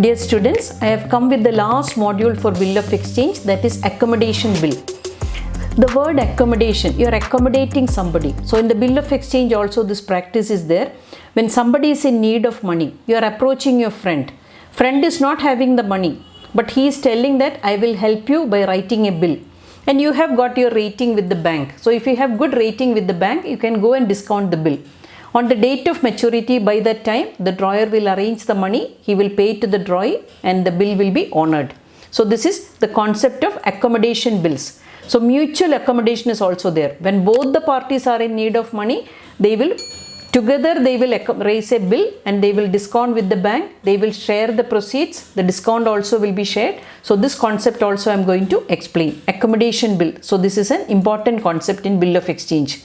Dear students, I have come with the last module for bill of exchange, that is accommodation bill. The word accommodation, you are accommodating somebody. So in the bill of exchange also this practice is there. When somebody is in need of money, you are approaching your friend. Friend is not having the money, but he is telling that I will help you by writing a bill. And you have got your rating with the bank. So if you have good rating with the bank, you can go and discount the bill. On the date of maturity, by that time, the drawer will arrange the money, he will pay to the drawee and the bill will be honored. So this is the concept of accommodation bills. So mutual accommodation is also there. When both the parties are in need of money, they will raise a bill and they will discount with the bank. They will share the proceeds. The discount also will be shared. So this concept also I am going to explain. Accommodation bill. So this is an important concept in bill of exchange.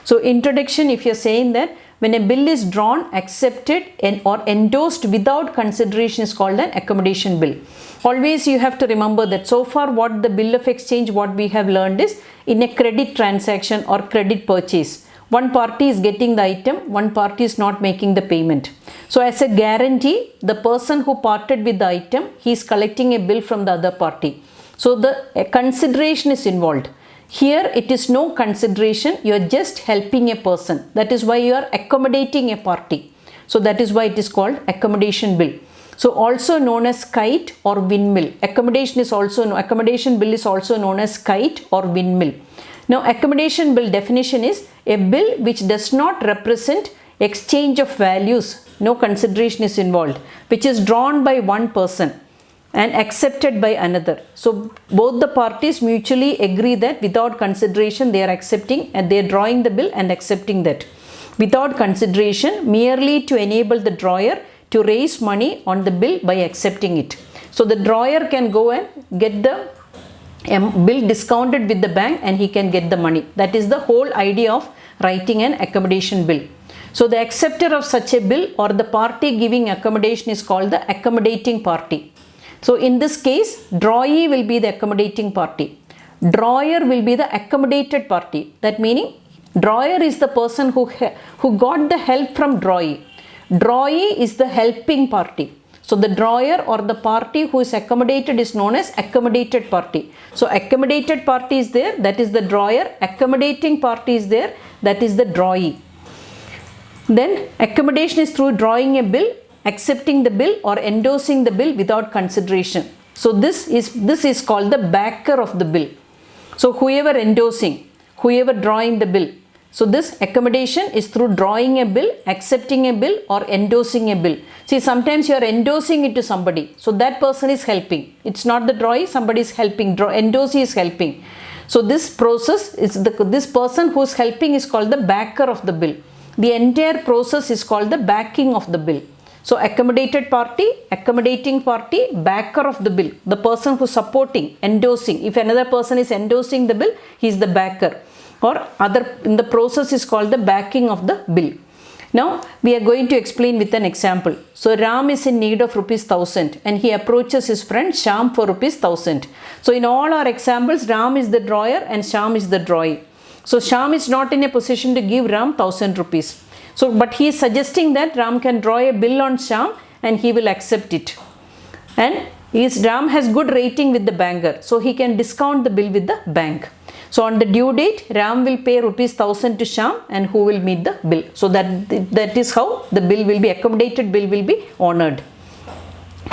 So introduction, if you are saying that when a bill is drawn, accepted or endorsed without consideration is called an accommodation bill. Always you have to remember that so far what the bill of exchange, what we have learned is in a credit transaction or credit purchase. One party is getting the item, one party is not making the payment. So as a guarantee, the person who parted with the item, he is collecting a bill from the other party. So the consideration is involved. Here it is no consideration, you are just helping a person. That is why you are accommodating a party. So that is why it is called accommodation bill. So also known as kite or windmill. Accommodation bill is also known as kite or windmill. Now accommodation bill definition is a bill which does not represent exchange of values, no consideration is involved, which is drawn by one person and accepted by another. So both the parties mutually agree that without consideration they are accepting and they are drawing the bill and accepting that. Without consideration, merely to enable the drawer to raise money on the bill by accepting it. So the drawer can go and get the bill discounted with the bank and he can get the money. That is the whole idea of writing an accommodation bill. So the acceptor of such a bill or the party giving accommodation is called the accommodating party. So in this case, drawee will be the accommodating party. Drawer will be the accommodated party. That meaning, drawer is the person who got the help from drawee. Drawee is the helping party. So the drawer or the party who is accommodated is known as accommodated party. So accommodated party is there, that is the drawer. Accommodating party is there, that is the drawee. Then accommodation is through drawing a bill, accepting the bill or endorsing the bill without consideration. So this is called the backer of the bill. So whoever endorsing, whoever drawing the bill. So this accommodation is through drawing a bill, accepting a bill or endorsing a bill. See, sometimes you are endorsing it to somebody. So that person is helping. It's not the drawee, somebody is helping. Endorsee is helping. So this process is this person who is helping is called the backer of the bill. The entire process is called the backing of the bill. So accommodated party, accommodating party, backer of the bill. The person who is supporting, endorsing. If another person is endorsing the bill, he is the backer. Or other in the process is called the backing of the bill. Now we are going to explain with an example. So Ram is in need of ₹1,000 and he approaches his friend Shyam for ₹1,000. So in all our examples, Ram is the drawer and Shyam is the drawee. So Shyam is not in a position to give Ram ₹1,000. So but he is suggesting that Ram can draw a bill on Shyam and he will accept it. And Ram has good rating with the banker, so he can discount the bill with the bank. So on the due date, Ram will pay ₹1,000 to Shyam and who will meet the bill. So that is how the bill will be, accommodated bill will be honored.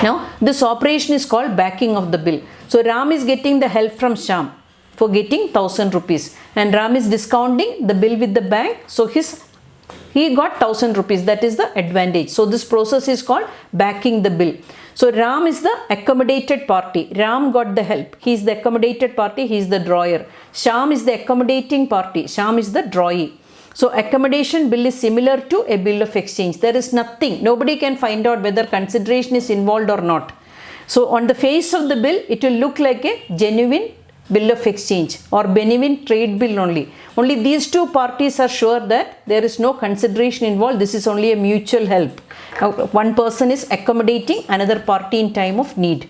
Now this operation is called backing of the bill. So Ram is getting the help from Shyam for getting ₹1,000 and Ram is discounting the bill with the bank. So he got ₹1,000. That is the advantage. So this process is called backing the bill. So Ram is the accommodated party. Ram got the help. He is the accommodated party. He is the drawer. Shyam is the accommodating party. Shyam is the drawee. So accommodation bill is similar to a bill of exchange. There is nothing. Nobody can find out whether consideration is involved or not. So on the face of the bill, it will look like a genuine bill of exchange or genuine trade bill only. Only these two parties are sure that there is no consideration involved. This is only a mutual help. One person is accommodating another party in time of need.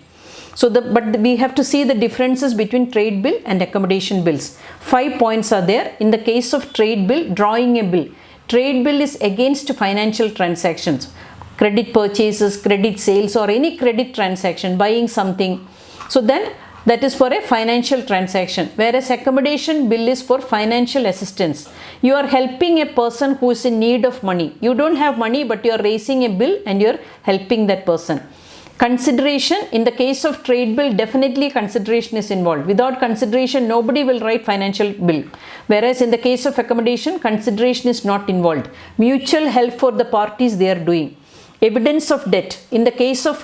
So but we have to see the differences between trade bill and accommodation bills. 5 points are there. In the case of trade bill, drawing a bill. Trade bill is against financial transactions. credit purchases, credit sales, or any credit transaction, buying something. So then that is for a financial transaction, whereas accommodation bill is for financial assistance. You are helping a person who is in need of money. You don't have money, but you are raising a bill and you are helping that person. Consideration, in the case of trade bill, definitely consideration is involved. Without consideration, nobody will write financial bill. Whereas in the case of accommodation, consideration is not involved. Mutual help for the parties they are doing. Evidence of debt. In the case of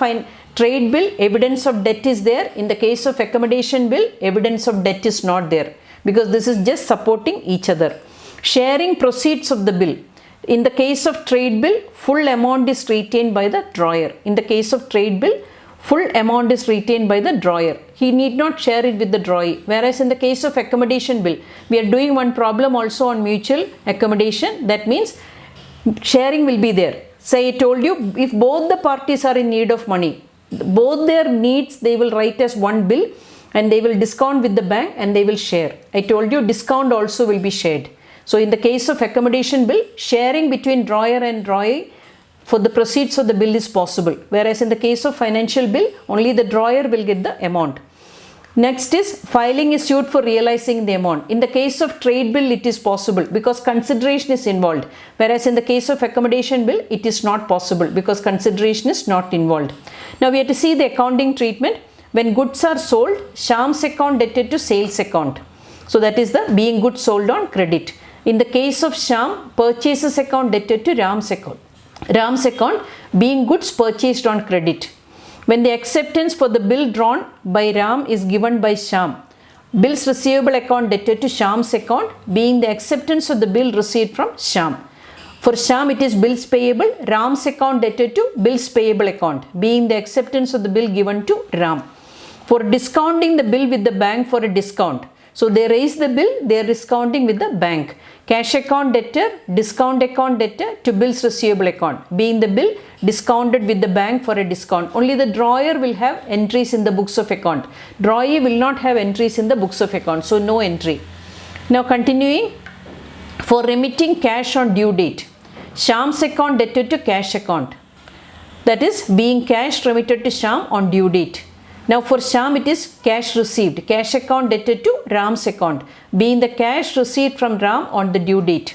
trade bill, evidence of debt is there. In the case of accommodation bill, evidence of debt is not there, because this is just supporting each other. Sharing proceeds of the bill. In the case of trade bill, full amount is retained by the drawer. In the case of trade bill, full amount is retained by the drawer. He need not share it with the drawee. Whereas in the case of accommodation bill, we are doing one problem also on mutual accommodation. That means sharing will be there. Say I told you, if both the parties are in need of money, both their needs they will write as one bill and they will discount with the bank and they will share. I told you discount also will be shared. So in the case of accommodation bill, sharing between drawer and drawee for the proceeds of the bill is possible. Whereas in the case of financial bill, only the drawer will get the amount. Next is filing a suit for realizing the amount. In the case of trade bill, it is possible because consideration is involved. Whereas in the case of accommodation bill, it is not possible because consideration is not involved. Now we have to see the accounting treatment. When goods are sold, Shyam's account debted to sales account. So that is the being goods sold on credit. In the case of Shyam, purchases account debted to Ram's account. Ram's account being goods purchased on credit. When the acceptance for the bill drawn by Ram is given by Shyam, bills receivable account debted to Shyam's account being the acceptance of the bill received from Shyam. For Shyam it is bills payable, Ram's account debted to bills payable account being the acceptance of the bill given to Ram. For discounting the bill with the bank for a discount. So they raise the bill, they are discounting with the bank. Cash account debtor, discount account debtor to bills receivable account being the bill discounted with the bank for a discount. Only the drawer will have entries in the books of account. Drawee will not have entries in the books of account. So no entry. Now continuing, for remitting cash on due date. Shyam's account debted to cash account. That is being cash remitted to Shyam on due date. Now for Shyam it is cash received, cash account debted to Ram's account being the cash received from Ram on the due date.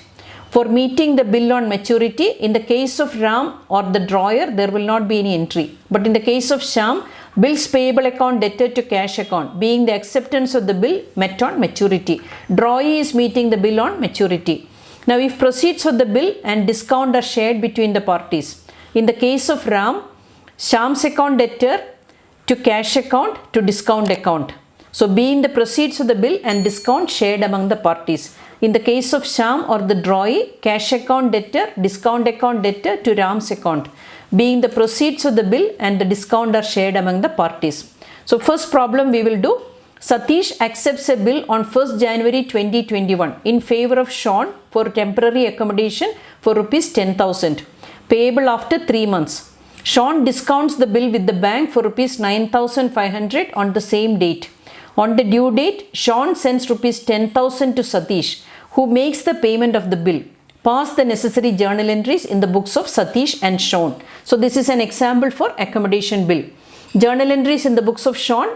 For meeting the bill on maturity, in the case of Ram or the drawer there will not be any entry. But in the case of Shyam, bills payable account debted to cash account being the acceptance of the bill met on maturity. Drawee is meeting the bill on maturity. Now if proceeds of the bill and discount are shared between the parties. In the case of Ram, Shyam's account debtor to cash account to discount account. So being the proceeds of the bill and discount shared among the parties. In the case of Shyam or the drawee, cash account debtor, discount account debtor to Ram's account being the proceeds of the bill and the discount are shared among the parties. So first problem we will do. Satish accepts a bill on 1st January 2021 in favor of Sean for temporary accommodation for rupees 10,000 payable after 3 months. Sean discounts the bill with the bank for rupees 9,500 on the same date. On the due date, Sean sends rupees 10,000 to Satish, who makes the payment of the bill. Pass the necessary journal entries in the books of Satish and Sean. So this is an example for accommodation bill. Journal entries in the books of Sean.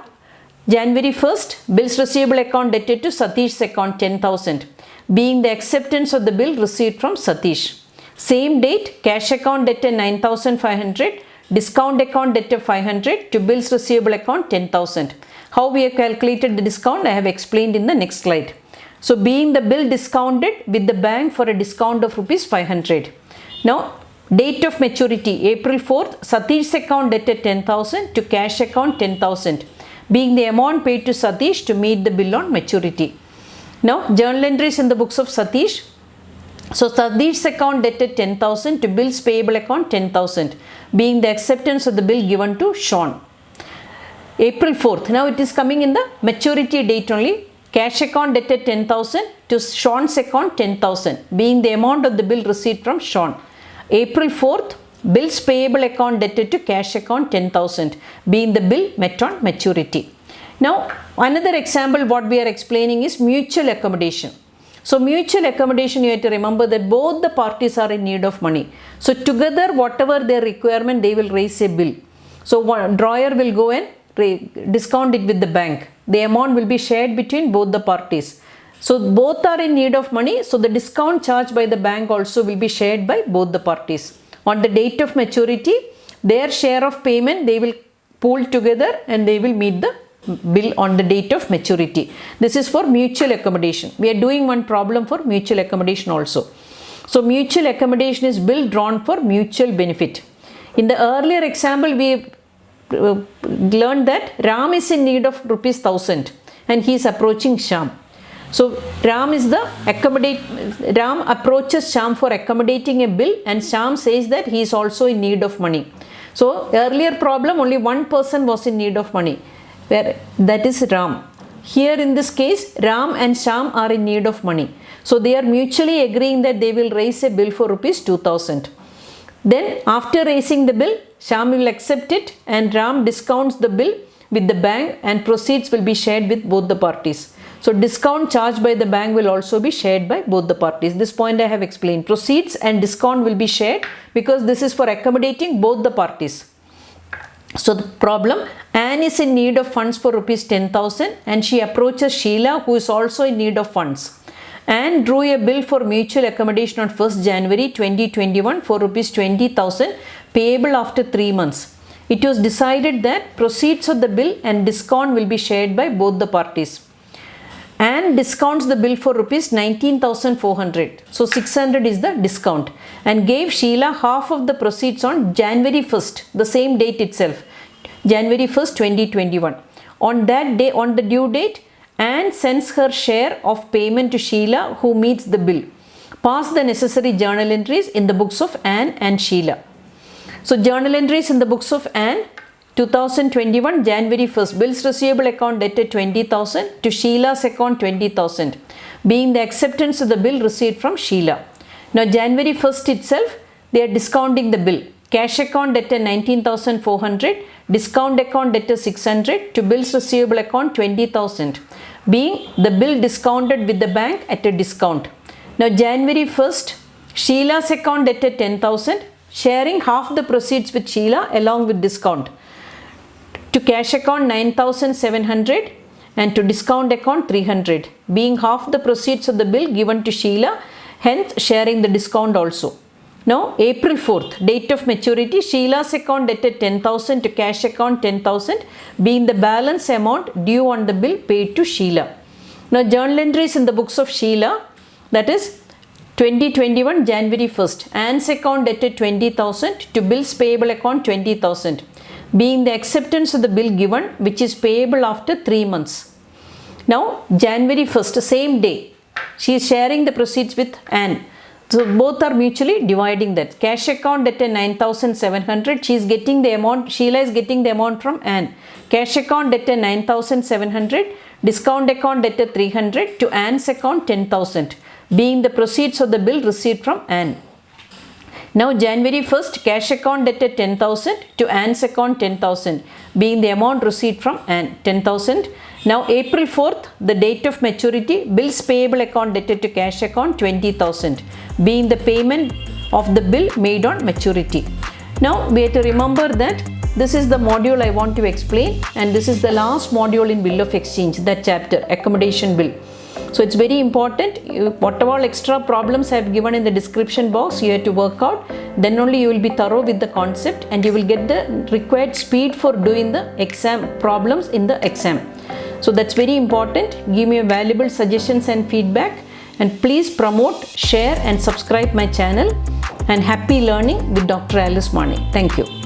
January 1st, bills receivable account debted to Satish's account 10,000, being the acceptance of the bill received from Satish. Same date, cash account debtor 9,500, discount account debtor 500 to bills receivable account 10,000. How we have calculated the discount I have explained in the next slide. So being the bill discounted with the bank for a discount of rupees 500. Now date of maturity April 4th, Satish's account debtor 10,000 to cash account 10,000 being the amount paid to Satish to meet the bill on maturity. Now journal entries in the books of Satish. So Satish's account debted 10,000 to bills payable account 10,000 being the acceptance of the bill given to Sean. April 4th. Now it is coming in the maturity date only. Cash account debted 10,000 to Sean's account 10,000 being the amount of the bill received from Sean. April 4th, bills payable account debted to cash account 10,000 being the bill met on maturity. Now another example what we are explaining is mutual accommodation. So mutual accommodation, you have to remember that both the parties are in need of money. So together, whatever their requirement, they will raise a bill. So one drawer will go and discount it with the bank. The amount will be shared between both the parties. So both are in need of money. So the discount charged by the bank also will be shared by both the parties. On the date of maturity, their share of payment they will pool together and they will meet the bill on the date of maturity. This is for mutual accommodation. We are doing one problem for mutual accommodation also. So mutual accommodation is bill drawn for mutual benefit. In the earlier example, we learned that Ram is in need of ₹1,000 and he is approaching Shyam. So Ram approaches Shyam for accommodating a bill, and Shyam says that he is also in need of money. So earlier problem, only one person was in need of money, that is Ram. Here in this case, Ram and Shyam are in need of money. So they are mutually agreeing that they will raise a bill for ₹2,000. Then after raising the bill, Shyam will accept it and Ram discounts the bill with the bank and proceeds will be shared with both the parties. So discount charged by the bank will also be shared by both the parties. This point I have explained. Proceeds and discount will be shared because this is for accommodating both the parties. So the problem, Anne is in need of funds for ₹10,000 and she approaches Sheila, who is also in need of funds. Anne drew a bill for mutual accommodation on 1st January 2021 for ₹20,000 payable after 3 months. It was decided that proceeds of the bill and discount will be shared by both the parties. Anne discounts the bill for ₹19,400. So 600 is the discount, and gave Sheila half of the proceeds on January 1st, the same date itself, January 1st, 2021. On that day, on the due date, Anne sends her share of payment to Sheila, who meets the bill. Pass the necessary journal entries in the books of Anne and Sheila. So journal entries in the books of Anne, 2021 January 1st, bills receivable account dated 20,000 to Sheila's account 20,000, being the acceptance of the bill received from Sheila. Now January 1st itself, they are discounting the bill. Cash account dated 19,400, discount account dated 600 to bills receivable account 20,000, being the bill discounted with the bank at a discount. Now January 1st, Sheila's account dated 10,000, sharing half the proceeds with Sheila along with discount. To cash account 9,700 and to discount account 300, being half the proceeds of the bill given to Sheila, hence sharing the discount also. Now April 4th, date of maturity, Sheila's account dated 10,000 to cash account 10,000, being the balance amount due on the bill paid to Sheila. Now journal entries in the books of Sheila, that is 2021 January 1st, Anne's account dated 20,000 to bills payable account 20,000, being the acceptance of the bill given, which is payable after 3 months. Now January 1st, same day, she is sharing the proceeds with Anne. So both are mutually dividing that. Cash account dated 9,700, she is getting the amount, Sheila is getting the amount from Anne. Cash account dated 9,700, discount account dated 300 to Anne's account 10,000, being the proceeds of the bill received from Anne. Now January 1st, cash account dated 10,000 to Anne's account 10,000, being the amount received from Anne 10,000. Now April 4th, the date of maturity, bills payable account dated to cash account 20,000, being the payment of the bill made on maturity. Now we have to remember that this is the module I want to explain, and this is the last module in Bill of Exchange, that chapter, accommodation bill. So it's very important, whatever extra problems I have given in the description box, you have to work out. Then only you will be thorough with the concept and you will get the required speed for doing the exam problems in the exam. So that's very important. Give me valuable suggestions and feedback, and please promote, share and subscribe my channel. And happy learning with Dr. Alice Mani. Thank you.